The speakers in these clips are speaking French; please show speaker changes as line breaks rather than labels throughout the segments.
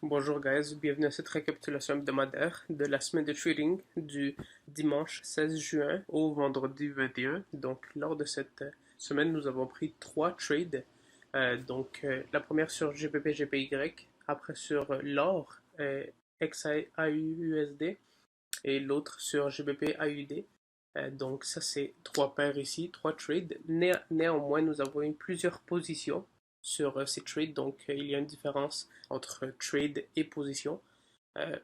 Bonjour guys, bienvenue à cette récapitulation hebdomadaire de la semaine de trading du dimanche 16 juin au vendredi 21. Donc lors de cette semaine, nous avons pris trois trades. La première sur GBP GPY, après sur l'or XAUUSD et l'autre sur GBP AUD. Donc ça c'est trois paires ici, trois trades. Néanmoins, nous avons eu plusieurs positions sur ces trades, donc il y a une différence entre trade et position. Euh,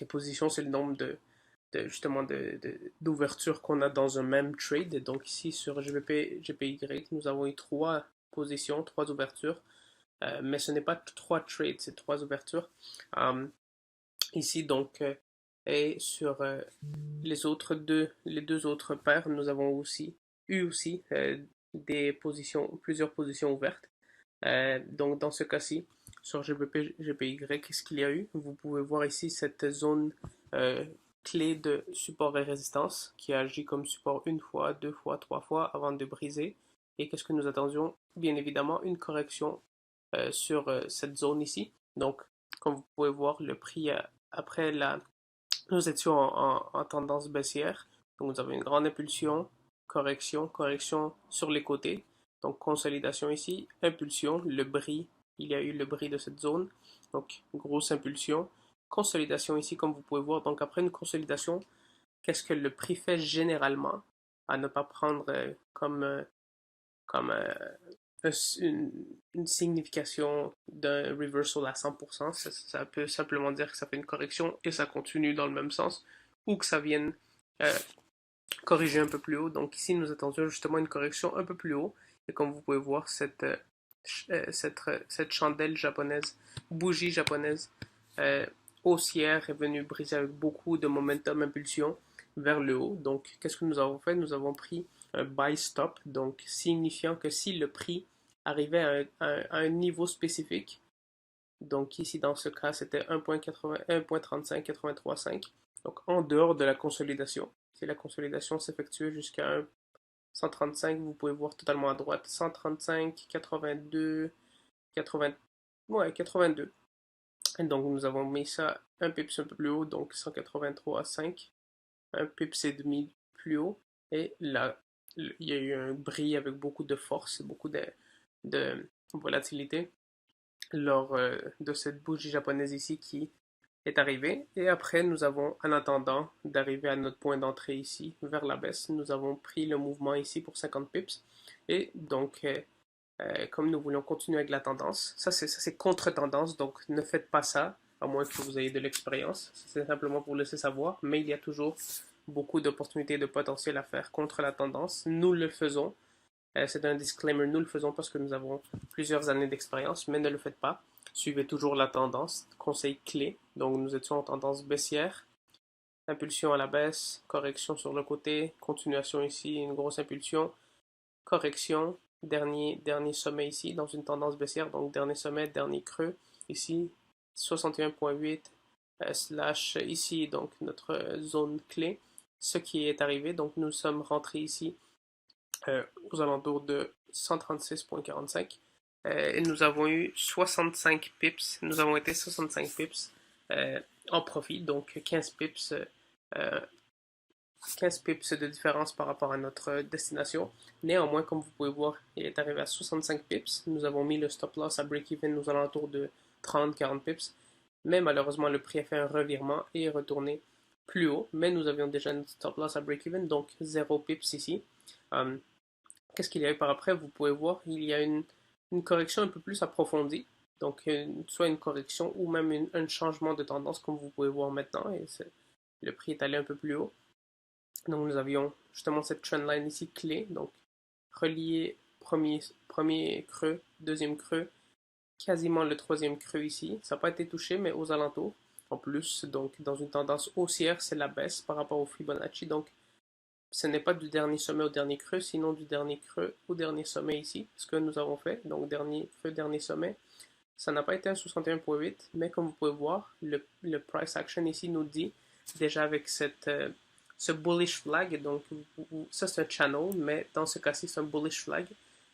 position, c'est le nombre d'ouvertures qu'on a dans un même trade. Donc ici sur GBP, GPY, nous avons eu trois positions, trois ouvertures. Mais ce n'est pas trois trades, c'est trois ouvertures. Ici donc et sur les deux autres paires, nous avons aussi des positions, plusieurs positions ouvertes. Donc dans ce cas-ci, sur GBP, GPY, qu'est-ce qu'il y a eu? Vous pouvez voir ici cette zone clé de support et résistance qui agit comme support une fois, deux fois, trois fois avant de briser. Et qu'est-ce que nous attendions? Bien évidemment, une correction sur cette zone ici. Donc, comme vous pouvez voir, le prix après nous étions en tendance baissière. Donc, nous avons une grande impulsion, correction sur les côtés. Donc, consolidation ici, impulsion, le bris. Il y a eu le bris de cette zone. Donc, grosse impulsion. Consolidation ici, comme vous pouvez voir. Donc, après une consolidation, qu'est-ce que le prix fait généralement? À ne pas prendre comme une, une signification d'un reversal à 100%. Ça peut simplement dire que ça fait une correction et ça continue dans le même sens, ou que ça vienne euh, corriger un peu plus haut. Donc ici, nous attendions justement une correction un peu plus haut. Et comme vous pouvez voir, cette chandelle japonaise, bougie japonaise euh, haussière est venue briser avec beaucoup de momentum impulsion vers le haut. Donc, qu'est-ce que nous avons fait? Nous avons pris un buy stop, donc signifiant que si le prix arrivait à un niveau spécifique, donc ici dans ce cas c'était 1.35, donc en dehors de la consolidation. Si la consolidation s'effectuait jusqu'à 135, vous pouvez voir totalement à droite, 135, 82, 80, ouais, 82. Et donc nous avons mis ça un pips un peu plus haut, donc 183,5, un pips et demi plus haut, et là il y a eu un bris avec beaucoup de force, beaucoup de volatilité lors de cette bougie japonaise ici qui est arrivée. Et après, nous avons, en attendant d'arriver à notre point d'entrée ici, vers la baisse, nous avons pris le mouvement ici pour 50 pips. Et donc, comme nous voulons continuer avec la tendance, ça c'est contre-tendance, donc ne faites pas ça, à moins que vous ayez de l'expérience. C'est simplement pour laisser savoir, mais il y a toujours beaucoup d'opportunités de potentiel à faire contre la tendance. Nous le faisons. C'est un disclaimer, nous le faisons parce que nous avons plusieurs années d'expérience, mais ne le faites pas. Suivez toujours la tendance. Conseil clé. Donc nous étions en tendance baissière. Impulsion à la baisse, correction sur le côté, continuation ici, une grosse impulsion, correction, dernier sommet ici dans une tendance baissière, donc dernier sommet, dernier creux ici, 61.8 slash ici, donc notre zone clé. Ce qui est arrivé, donc nous sommes rentrés ici aux alentours de 136.45 et nous avons eu 65 pips, nous avons été 65 pips en profit, donc euh, 15 pips de différence par rapport à notre destination. Néanmoins, comme vous pouvez voir, il est arrivé à 65 pips. Nous avons mis le stop loss à break-even aux alentours de 30-40 pips. Mais malheureusement, le prix a fait un revirement et est retourné plus haut. Mais nous avions déjà notre stop loss à break-even, donc 0 pips ici. Um, Qu'est-ce qu'il y a eu par après? Vous pouvez voir, il y a une correction un peu plus approfondie. Donc, soit une correction ou même un changement de tendance, comme vous pouvez voir maintenant. Et le prix est allé un peu plus haut. Donc nous avions justement cette trendline ici clé, donc relié premier creux, deuxième creux, quasiment le troisième creux ici. Ça n'a pas été touché, mais aux alentours. En plus, donc dans une tendance haussière, c'est la baisse par rapport au Fibonacci. Donc ce n'est pas du dernier sommet au dernier creux, sinon du dernier creux au dernier sommet ici, ce que nous avons fait. Donc dernier creux, dernier sommet. Ça n'a pas été un 61.8, mais comme vous pouvez voir, le price action ici nous dit déjà avec ce bullish flag, donc ça c'est un channel, mais dans ce cas-ci c'est un bullish flag.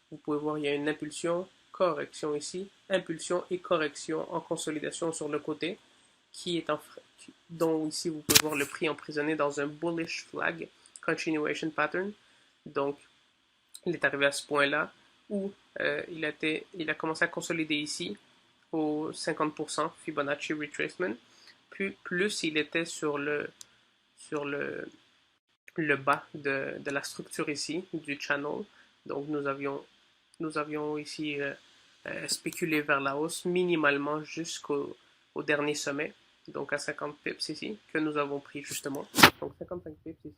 Vous pouvez voir il y a une impulsion, correction ici, impulsion et correction en consolidation sur le côté, qui est dont ici vous pouvez voir le prix emprisonné dans un bullish flag continuation pattern. Donc, il est arrivé à ce point-là où il a commencé à consolider ici au 50% Fibonacci retracement. Puis plus il était sur le bas de la structure ici du channel. Donc nous avions ici spéculé vers la hausse minimalement jusqu'au dernier sommet, donc à 50 pips ici, que nous avons pris justement. Donc 55 pips ici.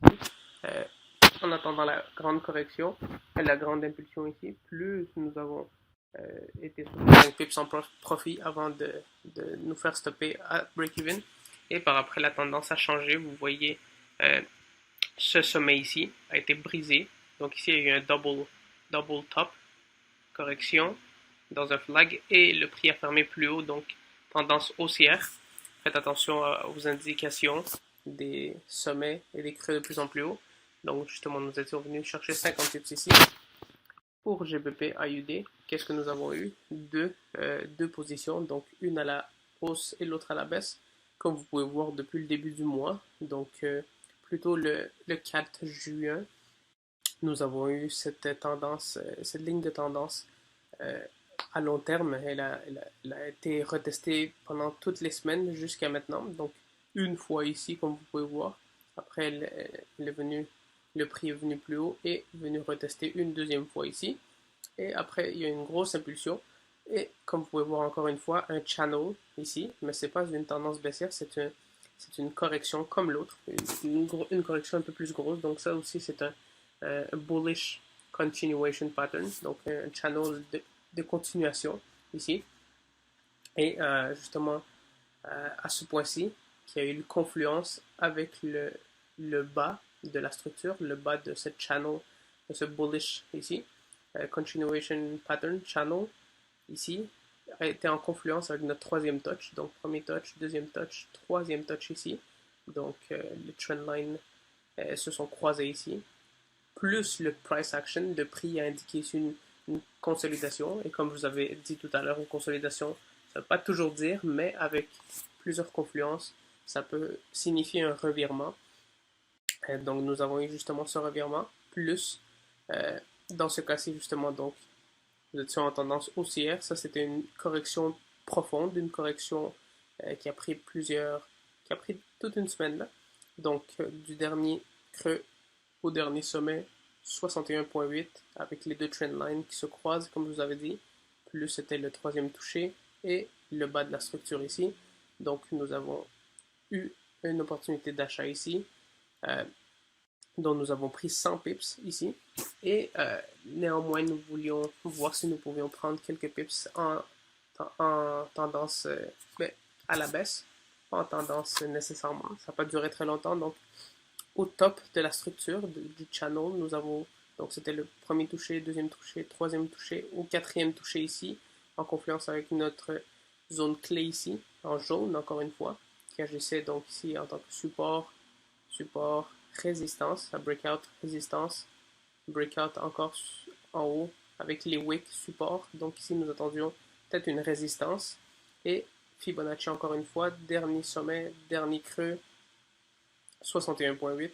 En attendant la grande correction, la grande impulsion ici, plus nous avons été sur 5 pips en profit avant de nous faire stopper à break-even. Et par après, la tendance a changé. Vous voyez, ce sommet ici a été brisé. Donc ici, il y a eu un double top, correction dans un flag, et le prix a fermé plus haut, donc tendance haussière. Faites attention aux indications des sommets et des creux de plus en plus haut. Donc justement, nous étions venus chercher 50 pips ici. Pour GBP AUD, qu'est-ce que nous avons eu? Deux positions, donc une à la hausse et l'autre à la baisse, comme vous pouvez voir depuis le début du mois. Donc plutôt le 4 juin, nous avons eu cette ligne de tendance à long terme. Elle a été retestée pendant toutes les semaines jusqu'à maintenant. Donc une fois ici, comme vous pouvez voir. Après, le prix est venu plus haut et venu retester une deuxième fois ici. Et après, il y a une grosse impulsion. Et comme vous pouvez voir encore une fois, un channel ici, mais ce n'est pas une tendance baissière, c'est une correction comme l'autre, une correction un peu plus grosse. Donc ça aussi, c'est un bullish continuation pattern, donc un channel de continuation ici. Et justement, à ce point-ci, qui a eu une confluence avec le bas de la structure, le bas de cette channel, de ce bullish ici, continuation pattern channel ici, a été en confluence avec notre troisième touch, donc premier touch, deuxième touch, troisième touch ici. Donc les trendlines se sont croisés ici. Plus le price action, le prix a indiqué une consolidation. Et comme je vous avais dit tout à l'heure, une consolidation, ça ne veut pas toujours dire, mais avec plusieurs confluences, ça peut signifier un revirement. Donc nous avons eu justement ce revirement, plus dans ce cas-ci justement, donc nous étions en tendance haussière. Ça, c'était une correction profonde, une correction qui a pris toute une semaine là. Donc du dernier creux au dernier sommet, 61.8 avec les deux trendlines qui se croisent, comme je vous avais dit. Plus c'était le troisième touché et le bas de la structure ici. Donc nous avons eu une opportunité d'achat ici, dont nous avons pris 100 pips ici. Et néanmoins, nous voulions voir si nous pouvions prendre quelques pips en tendance à la baisse, pas en tendance nécessairement. Ça n'a pas duré très longtemps. Donc, au top de la structure du channel, nous avons, donc c'était le premier touché, deuxième touché, troisième touché, au quatrième touché ici, en confluence avec notre zone clé ici, en jaune encore une fois, qui agissait donc ici en tant que support, résistance, la breakout, résistance, breakout encore en haut avec les wicks support. Donc ici nous attendions peut-être une résistance et Fibonacci encore une fois, dernier sommet, dernier creux, 61.8.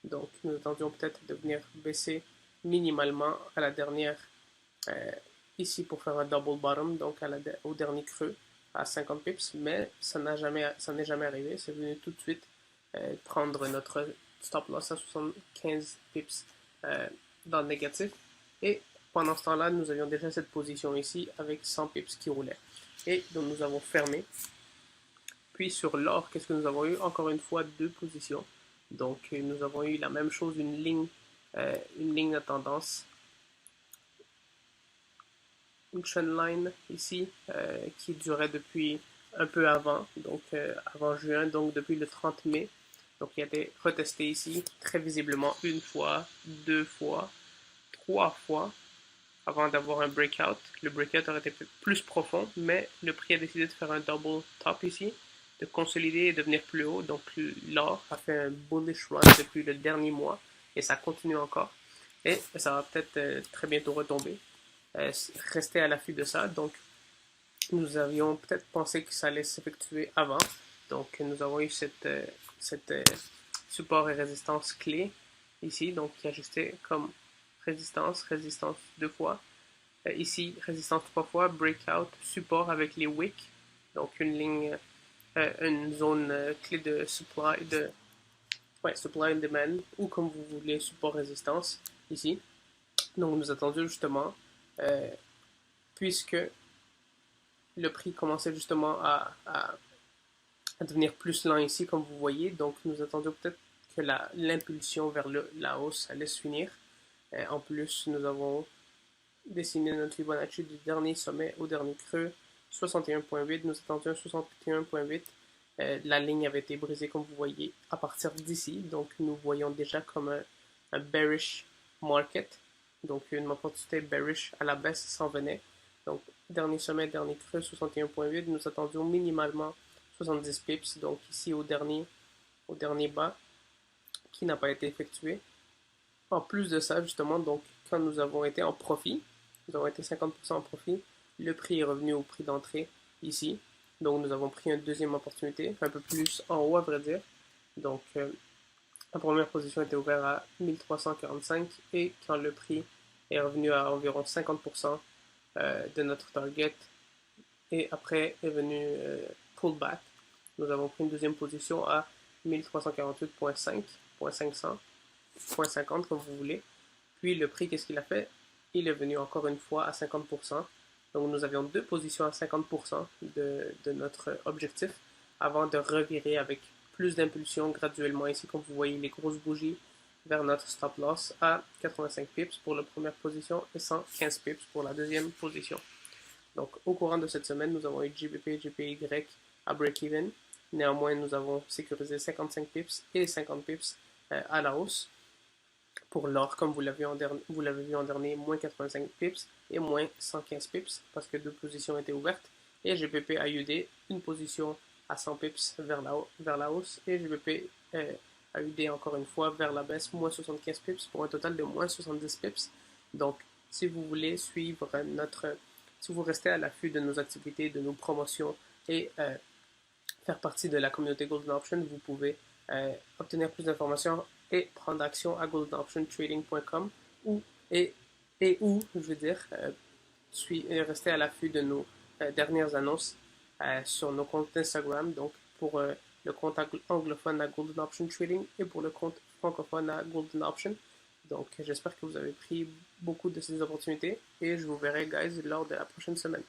Donc nous attendions peut-être de venir baisser minimalement à la dernière ici pour faire un double bottom, donc au dernier creux à 50 pips, mais ça n'est jamais arrivé. C'est venu tout de suite prendre notre stop loss à 75 pips dans le négatif. Et pendant ce temps-là, nous avions déjà cette position ici avec 100 pips qui roulaient. Et donc nous avons fermé. Puis sur l'or, qu'est-ce que nous avons eu? Encore une fois, deux positions. Donc nous avons eu la même chose, une ligne de tendance. Une trendline ici qui durait depuis un peu avant, donc avant juin, donc depuis le 30 mai. Donc il a été retesté ici, très visiblement une fois, deux fois, trois fois, avant d'avoir un breakout. Le breakout aurait été plus profond, mais le prix a décidé de faire un double top ici, de consolider et de venir plus haut. Donc l'or a fait un bullish run depuis le dernier mois, et ça continue encore. Et ça va peut-être très bientôt retomber. rester à l'affût de ça. Donc, nous avions peut-être pensé que ça allait s'effectuer avant. Donc, nous avons eu cette support et résistance clé ici, donc qui est ajusté comme résistance, résistance 2 fois. Ici, résistance 3 fois, breakout, support avec les wicks, donc une ligne, une zone clé de supply, supply and demand, ou comme vous voulez, support résistance ici. Donc, nous attendions justement, puisque le prix commençait justement à devenir plus lent ici, comme vous voyez. Donc, nous attendions peut-être que l'impulsion vers la hausse allait se finir. En plus, nous avons dessiné notre Fibonacci du dernier sommet au dernier creux, 61.8. Nous attendions 61.8. La ligne avait été brisée, comme vous voyez, à partir d'ici. Donc, nous voyons déjà comme un bearish market. Donc, une opportunité bearish à la baisse s'en venait. Donc, dernier sommet, dernier creux, 61.8. Nous attendions minimalement 70 pips. Donc, ici au dernier bas, qui n'a pas été effectué. En plus de ça, justement, donc, quand nous avons été en profit, nous avons été 50% en profit, le prix est revenu au prix d'entrée ici. Donc, nous avons pris une deuxième opportunité, un peu plus en haut, à vrai dire. Donc, la première position était ouverte à 1345 et quand le prix est revenu à environ 50% de notre target et après est venu pullback, nous avons pris une deuxième position à 1348.5, 0.50 comme vous voulez. Puis le prix, qu'est-ce qu'il a fait? Il est venu encore une fois à 50%. Donc nous avions deux positions à 50% de notre objectif avant de revirer avec plus d'impulsion graduellement. Ici, comme vous voyez, les grosses bougies vers notre stop loss à 85 pips pour la première position et 115 pips pour la deuxième position. Donc au courant de cette semaine, nous avons eu GBP, GPY à break-even. Néanmoins, nous avons sécurisé 55 pips et 50 pips à la hausse. Pour l'or, comme vous l'avez vu en dernier, moins 85 pips et moins 115 pips parce que deux positions étaient ouvertes. Et GBP AUD, une position à 100 pips vers la hausse et GBP AUD encore une fois vers la baisse, moins 75 pips pour un total de moins 70 pips. Donc, si vous voulez suivre si vous restez à l'affût de nos activités, de nos promotions et faire partie de la communauté Golden Option, vous pouvez obtenir plus d'informations et prendre action à goldenoptiontrading.com et où, je veux dire, rester à l'affût de nos dernières annonces sur nos comptes Instagram, donc pour le compte anglophone à Golden Option Trading et pour le compte francophone à Golden Option. Donc, j'espère que vous avez pris beaucoup de ces opportunités et je vous verrai, guys, lors de la prochaine semaine.